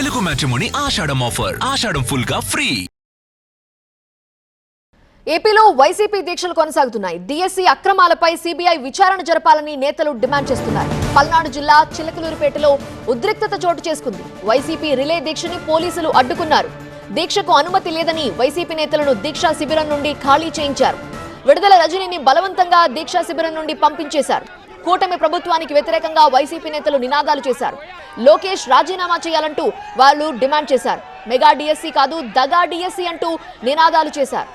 Telugu matrimony ఆషాఢం offer. ఆషాఢం full గా free. ఏపీలో YCP దీక్షలు కొనసాగుతున్నాయి. డిఎస్సీ అక్రమాలపై సిబిఐ విచారణ జరపాలని నేతలు డిమాండ్ చేస్తున్నారు. పల్నాడు జిల్లా చిలకలూరిపేటలో ఉద్రిక్తత చోటు చేసుకుంది. వైసీపీ రిలే దీక్షని పోలీసులు అడ్డుకున్నారు. దీక్షకు అనుమతి లేదని వైసీపీ నేతలను దీక్షా శిబిరం నుండి ఖాళీ చేయించారు. విడుదల రజనీని బలవంతంగా దీక్షా శిబిరం నుండి పంపించేశారు. కూటమి ప్రభుత్వానికి వ్యతిరేకంగా వైసీపీ నేతలు నినాదాలు చేశారు. లోకేష్ రాజీనామా చేయాలంటూ వాళ్ళు డిమాండ్ చేశారు. మెగా డిఎస్సీ కాదు, దగా డిఎస్సీ అంటూ నినాదాలు చేశారు.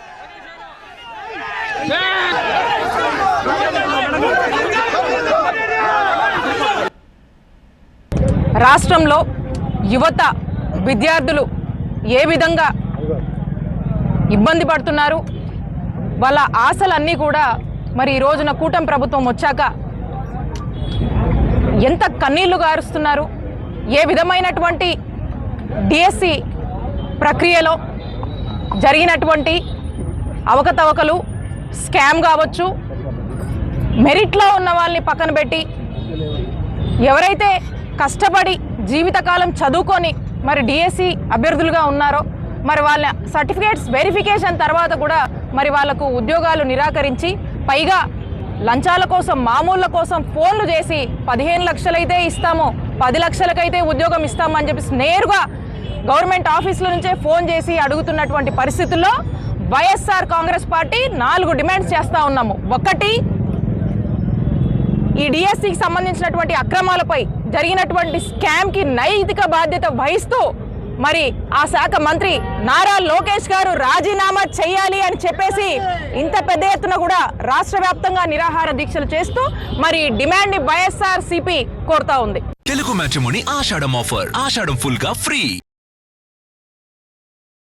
రాష్ట్రంలో యువత విద్యార్థులు ఏ విధంగా ఇబ్బంది పడుతున్నారు, వాళ్ళ ఆశలన్నీ కూడా మరి ఈ రోజున కూటమి ప్రభుత్వం వచ్చాక ఎంత కన్నీళ్లు గారుస్తున్నారు. ఏ విధమైనటువంటి డిఎస్సి ప్రక్రియలో జరిగినటువంటి అవకతవకలు, స్కామ్ కావచ్చు, మెరిట్లో ఉన్న వాళ్ళని పక్కన పెట్టి ఎవరైతే కష్టపడి జీవితకాలం చదువుకొని మరి డిఎస్సి అభ్యర్థులుగా ఉన్నారో మరి వాళ్ళ సర్టిఫికేట్స్ వెరిఫికేషన్ తర్వాత కూడా మరి వాళ్ళకు ఉద్యోగాలు నిరాకరించి, పైగా లంచాల కోసం, మామూళ్ళ కోసం ఫోన్లు చేసి 15 లక్షలైతే ఇస్తాము, 10 లక్షలకైతే ఉద్యోగం ఇస్తామని చెప్పేసి నేరుగా గవర్నమెంట్ ఆఫీసుల నుంచే ఫోన్ చేసి అడుగుతున్నటువంటి పరిస్థితుల్లో వైఎస్ఆర్ కాంగ్రెస్ పార్టీ 4 డిమాండ్స్ చేస్తూ ఉన్నాము. ఒకటి, ఈ డిఎస్సికి సంబంధించినటువంటి అక్రమాలపై జరిగినటువంటి స్కామ్కి నైతిక బాధ్యత వహిస్తూ మరి ఆ శాఖ మంత్రి నారా లోకేష్ గారు రాజీనామా చేయాలి అని చెప్పేసి ఇంత పెద్ద ఎత్తున కూడా రాష్ట్ర వ్యాప్తంగా నిరాహార దీక్షలు చేస్తూ మరి డిమాండ్ ని వైఎస్ఆర్ సిపి కోరుతా ఉంది. తెలుగు మ్యాట్రిమోనీ ఆషాఢం ఆఫర్. ఆషాఢం ఫుల్ గా ఫ్రీ.